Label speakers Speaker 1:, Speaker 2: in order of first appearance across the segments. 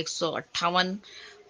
Speaker 1: 158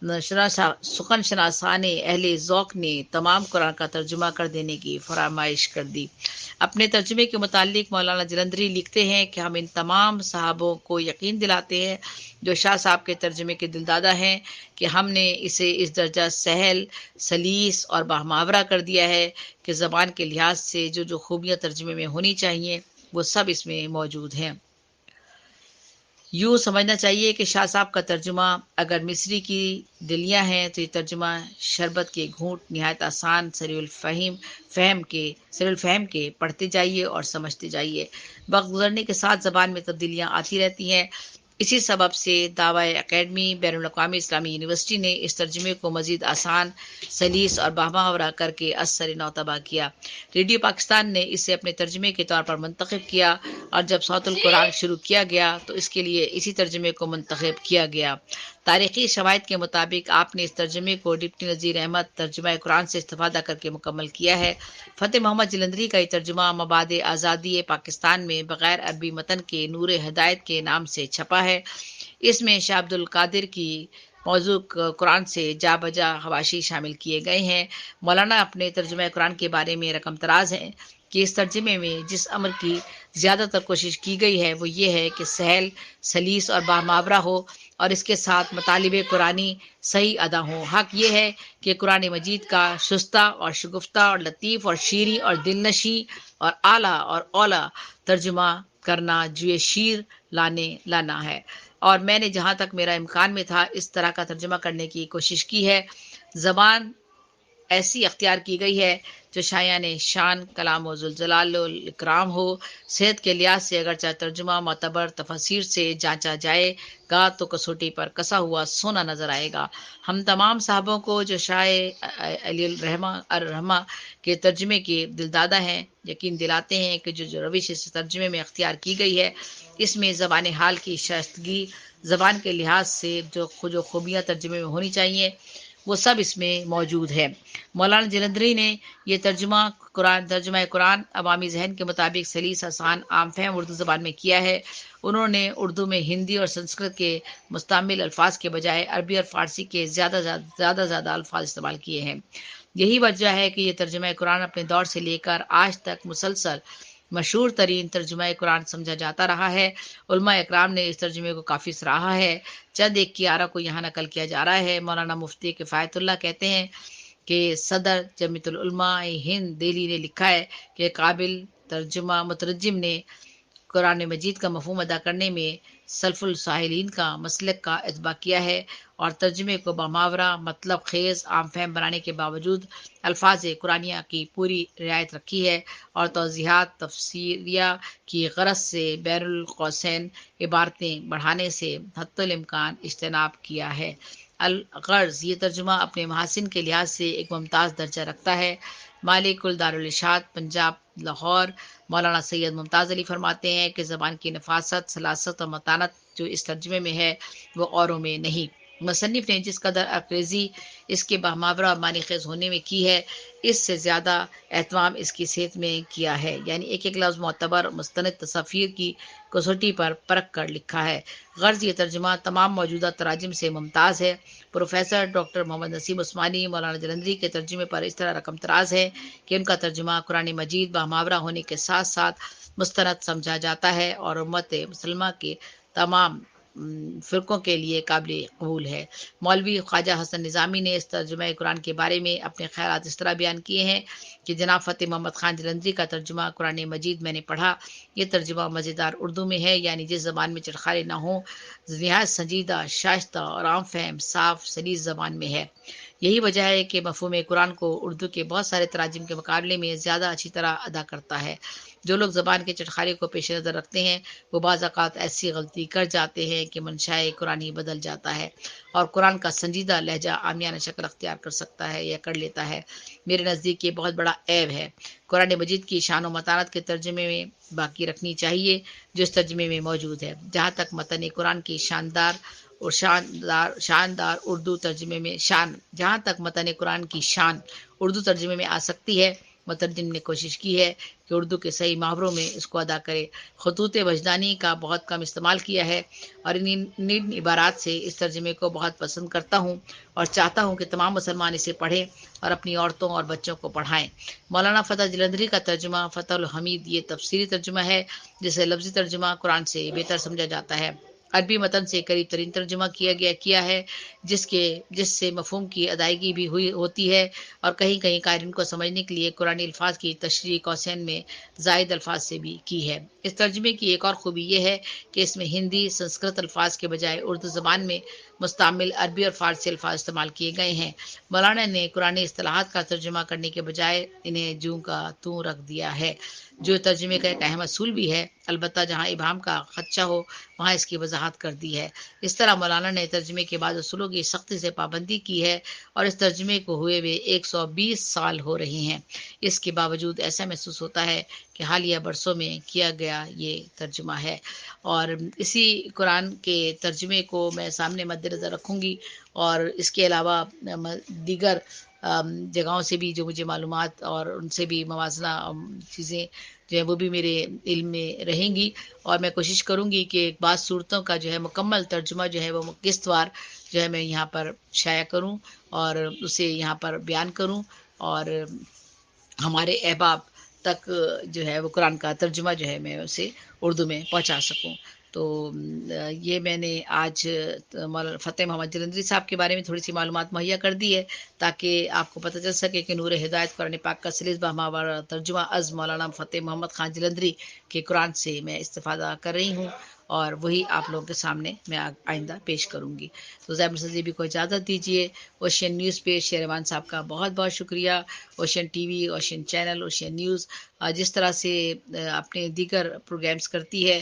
Speaker 1: سخن شناسان اہل ذوق نے تمام قرآن کا ترجمہ کر دینے کی فرمائش کر دی۔ اپنے ترجمے کے متعلق مولانا جلندری لکھتے ہیں کہ ہم ان تمام صحابوں کو یقین دلاتے ہیں جو شاہ صاحب کے ترجمے کے دلدادہ ہیں کہ ہم نے اسے اس درجہ سہل، سلیس اور باہماورہ کر دیا ہے کہ زبان کے لحاظ سے جو خوبیاں ترجمے میں ہونی چاہیے وہ سب اس میں موجود ہیں۔ یوں سمجھنا چاہیے کہ شاہ صاحب کا ترجمہ اگر مصری کی دلیاں ہیں تو یہ ترجمہ شربت کے گھونٹ نہایت آسان سریع الفہم کے پڑھتے جائیے اور سمجھتے جائیے۔ وقت گزرنے کے ساتھ زبان میں تبدیلیاں آتی رہتی ہیں۔ اسی سبب سے دعوی اکیڈمی بین الاقوامی اسلامی یونیورسٹی نے اس ترجمے کو مزید آسان، سلیس اور باہماورہ کر کے اثر نوطبع کیا۔ ریڈیو پاکستان نے اسے اپنے ترجمے کے طور پر منتخب کیا اور جب صوت القرآن شروع کیا گیا تو اس کے لیے اسی ترجمے کو منتخب کیا گیا۔ تاریخی شواہد کے مطابق آپ نے اس ترجمے کو ڈپٹی نذیر احمد ترجمہ قرآن سے استفادہ کر کے مکمل کیا ہے۔ فتح محمد جلندری کا یہ ترجمہ مبعد آزادی پاکستان میں بغیر عربی متن کے نور ہدایت کے نام سے چھپا ہے۔ اس میں شاہ عبد القادر کی موضوع قرآن سے جا بجا حواشی شامل کیے گئے ہیں۔ مولانا اپنے ترجمہ قرآن کے بارے میں رقم تراز ہیں کہ اس ترجمے میں جس امر کی زیادہ تر کوشش کی گئی ہے وہ یہ ہے کہ سہل، سلیس اور باہماورہ ہو اور اس کے ساتھ مطالب قرآنی صحیح ادا ہو۔ حق یہ ہے کہ قرآن مجید کا شستہ اور شگفتہ اور لطیف اور شیریں اور دلنشیں اور اعلیٰ اور اولیٰ ترجمہ کرنا جوئے شیر لانا ہے، اور میں نے جہاں تک میرا امکان میں تھا اس طرح کا ترجمہ کرنے کی کوشش کی ہے۔ زبان ایسی اختیار کی گئی ہے جو شایان شان کلام و ذوالجلال والاکرام ہو۔ صحت کے لحاظ سے اگرچہ ترجمہ معتبر تفاسیر سے جانچا جائے گا تو کسوٹی پر کسا ہوا سونا نظر آئے گا۔ ہم تمام صاحبوں کو جو شاہ علی الرحمہ کے ترجمے کے دلدادہ ہیں یقین دلاتے ہیں کہ جو روش اس ترجمے میں اختیار کی گئی ہے اس میں زبان حال کی شائستگی، زبان کے لحاظ سے جو خوبیاں ترجمے میں ہونی چاہیے وہ سب اس میں موجود ہے۔ مولانا جلندری نے یہ ترجمہ قرآن عوامی ذہن کے مطابق سلیس، آسان، عام فہم اردو زبان میں کیا ہے۔ انہوں نے اردو میں ہندی اور سنسکرت کے مستعمل الفاظ کے بجائے عربی اور فارسی کے زیادہ الفاظ استعمال کیے ہیں۔ یہی وجہ ہے کہ یہ ترجمہ قرآن اپنے دور سے لے کر آج تک مسلسل مشہور ترین ترجمہ قرآن سمجھا جاتا رہا ہے۔ علماء اکرام نے اس ترجمے کو کافی سراہا ہے۔ چند ایک کی آرا کو یہاں نقل کیا جا رہا ہے۔ مولانا مفتی کفایت اللہ کہتے ہیں کہ صدر جمعیت العلماء ہند دہلی نے لکھا ہے کہ قابل مترجم نے قرآن مجید کا مفہوم ادا کرنے میں سلف الصالحین کا مسلک کا اتباع کیا ہے اور ترجمے کو باماورہ، مطلب خیز، عام فہم بنانے کے باوجود الفاظ قرآنیہ کی پوری رعایت رکھی ہے اور توضیحات تفسیریہ کی غرض سے بین القوسین عبارتیں بڑھانے سے حتی الامکان اجتناب کیا ہے۔ الغرض یہ ترجمہ اپنے محاسن کے لحاظ سے ایک ممتاز درجہ رکھتا ہے۔ مالک الدارالارشاد پنجاب لاہور مولانا سید ممتاز علی فرماتے ہیں کہ زبان کی نفاست، سلاست اور متانت جو اس ترجمے میں ہے وہ اوروں میں نہیں۔ مصنف نے جس قدر عقریزی اس کے بہماورہ اور معنی خیز ہونے میں کی ہے اس سے زیادہ اہتمام اس کی صحت میں کیا ہے، یعنی ایک ایک لفظ معتبر مستند تصافیر کی کسوٹی پر پرکھ کر لکھا ہے۔ غرض یہ ترجمہ تمام موجودہ تراجم سے ممتاز ہے۔ پروفیسر ڈاکٹر محمد نسیم عثمانی مولانا جلندری کے ترجمے پر اس طرح رقم تراز ہے کہ ان کا ترجمہ قرآن مجید بہماورہ ہونے کے ساتھ ساتھ مستند سمجھا جاتا ہے اور امت مسلمہ کے تمام فرقوں کے لیے قابل قبول ہے۔ مولوی خواجہ حسن نظامی نے اس ترجمہ قرآن کے بارے میں اپنے خیالات اس طرح بیان کیے ہیں کہ جناب فتح محمد خان جلندری کا ترجمہ قرآن مجید میں نے پڑھا، یہ ترجمہ مزیدار اردو میں ہے، یعنی جس زبان میں چٹخارے نہ ہوں، نہایت سنجیدہ، شائستہ اور عام فہم، صاف سلیس زبان میں ہے۔ یہی وجہ ہے کہ مفہوم قرآن کو اردو کے بہت سارے تراجم کے مقابلے میں زیادہ اچھی طرح ادا کرتا ہے۔ جو لوگ زبان کے چٹخارے کو پیش نظر رکھتے ہیں وہ بعض اوقات ایسی غلطی کر جاتے ہیں کہ منشاء قرآنی بدل جاتا ہے اور قرآن کا سنجیدہ لہجہ عامیانہ شکل اختیار کر سکتا ہے یا کر لیتا ہے۔ میرے نزدیک یہ بہت بڑا عیب ہے۔ قرآن مجید کی شان و متانت کے ترجمے میں باقی رکھنی چاہیے جو اس ترجمے میں موجود ہے۔ جہاں تک متن قرآن کی شاندار اردو ترجمے میں جہاں تک متن قرآن کی شان اردو ترجمے میں آ سکتی ہے مترجم نے کوشش کی ہے کہ اردو کے صحیح محاوروں میں اس کو ادا کرے. خطوط وجدانی کا بہت کم استعمال کیا ہے اور ان عبارات سے اس ترجمے کو بہت پسند کرتا ہوں اور چاہتا ہوں کہ تمام مسلمان اسے پڑھیں اور اپنی عورتوں اور بچوں کو پڑھائیں. مولانا فتح جلندری کا ترجمہ فتح الحمید یہ تفسیری ترجمہ ہے جسے لفظی ترجمہ قرآن سے بہتر سمجھا جاتا ہے. عربی متن سے قریب ترین ترجمہ کیا ہے جس سے مفہوم کی ادائیگی بھی ہوتی ہے اور کہیں کہیں قارئین کو سمجھنے کے لیے قرآنی الفاظ کی تشریح قوسین میں زائد الفاظ سے بھی کی ہے. اس ترجمے کی ایک اور خوبی یہ ہے کہ اس میں ہندی سنسکرت الفاظ کے بجائے اردو زبان میں مستعمل عربی اور فارسی الفاظ استعمال کیے گئے ہیں. مولانا نے قرآنی اصطلاحات کا ترجمہ کرنے کے بجائے انہیں جوں کا توں رکھ دیا ہے جو ترجمے کا ایک اہم اصول بھی ہے. البتہ جہاں ابہام کا خدشہ ہو وہاں اس کی وضاحت کر دی ہے. اس طرح مولانا نے ترجمے کے بعد اصولوں کی سختی سے پابندی کی ہے اور اس ترجمے کو ہوئے 120 سال ہو رہے ہیں. اس کے باوجود ایسا محسوس ہوتا ہے کہ حالیہ برسوں میں کیا گیا یہ ترجمہ ہے. اور اسی قرآن کے ترجمے کو میں سامنے مد نظر رکھوں گی اور اس کے علاوہ دیگر جگہوں سے بھی جو مجھے معلومات اور ان سے بھی موازنہ چیزیں جو ہے وہ بھی میرے علم میں رہیں گی اور میں کوشش کروں گی کہ بعض صورتوں کا جو ہے مکمل ترجمہ جو ہے وہ قسط وار جو ہے میں یہاں پر شائع کروں اور اسے یہاں پر بیان کروں اور ہمارے احباب تک جو ہے وہ قرآن کا ترجمہ جو ہے میں اسے اردو میں پہنچا سکوں. تو یہ میں نے آج فتح محمد جلندری صاحب کے بارے میں تھوڑی سی معلومات مہیا کر دی ہے تاکہ آپ کو پتہ چل سکے کہ نور ہدایت قرآن پاک کا سلیس بہماور ترجمہ از مولانا فتح محمد خان جلندری کے قرآن سے میں استفادہ کر رہی ہوں اور وہی آپ لوگوں کے سامنے میں آئندہ پیش کروں گی. تو زیب سزیبی کو اجازت دیجیے. اوشین نیوز پہ شیروان صاحب کا بہت بہت شکریہ. Ocean T V, ocean channel, ocean news جس طرح سے اپنے دیگر پروگرامز کرتی ہے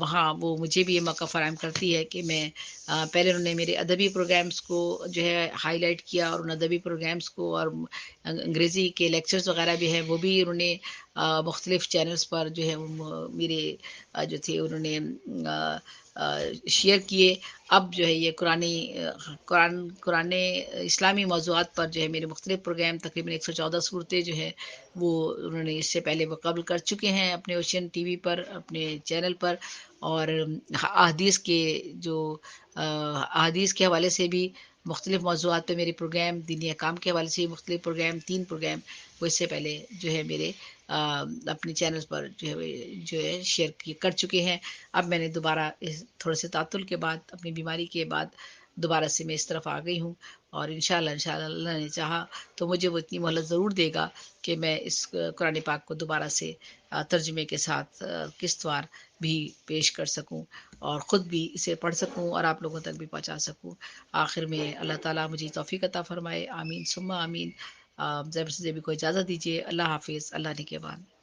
Speaker 1: وہاں وہ مجھے بھی یہ موقع فراہم کرتی ہے کہ میں پہلے انہوں نے میرے ادبی پروگرامز کو جو ہے ہائی لائٹ کیا اور ان ادبی پروگرامز کو اور انگریزی کے لیکچرز وغیرہ بھی ہیں وہ بھی انہوں نے مختلف چینلز پر جو ہے میرے جو تھے انہوں نے شیئر کیے. اب جو ہے یہ قرآن اسلامی موضوعات پر جو ہے میرے مختلف پروگرام تقریباً 114 صورتیں جو ہے وہ انہوں نے اس سے پہلے وہ قبل کر چکے ہیں اپنے اوشین ٹی وی پر اپنے چینل پر. اور احادیث کے حوالے سے بھی مختلف موضوعات پہ میرے پروگرام، دینی احکام کے حوالے سے بھی مختلف پروگرام 3 پروگرام وہ اس سے پہلے جو ہے میرے اپنے چینل پر جو ہے شیئر کر چکے ہیں. اب میں نے دوبارہ تھوڑے سے تعطل کے بعد اپنی بیماری کے بعد دوبارہ سے میں اس طرف آ گئی ہوں اور انشاءاللہ اللہ نے چاہا تو مجھے وہ اتنی مہلت ضرور دے گا کہ میں اس قرآن پاک کو دوبارہ سے ترجمے کے ساتھ قسط وار بھی پیش کر سکوں اور خود بھی اسے پڑھ سکوں اور آپ لوگوں تک بھی پہنچا سکوں. آخر میں اللہ تعالیٰ مجھے توفیق عطا فرمائے. آمین ثم آمین. زیب سے بھی کو اجازت دیجیے. اللہ حافظ. اللہ نگہبان.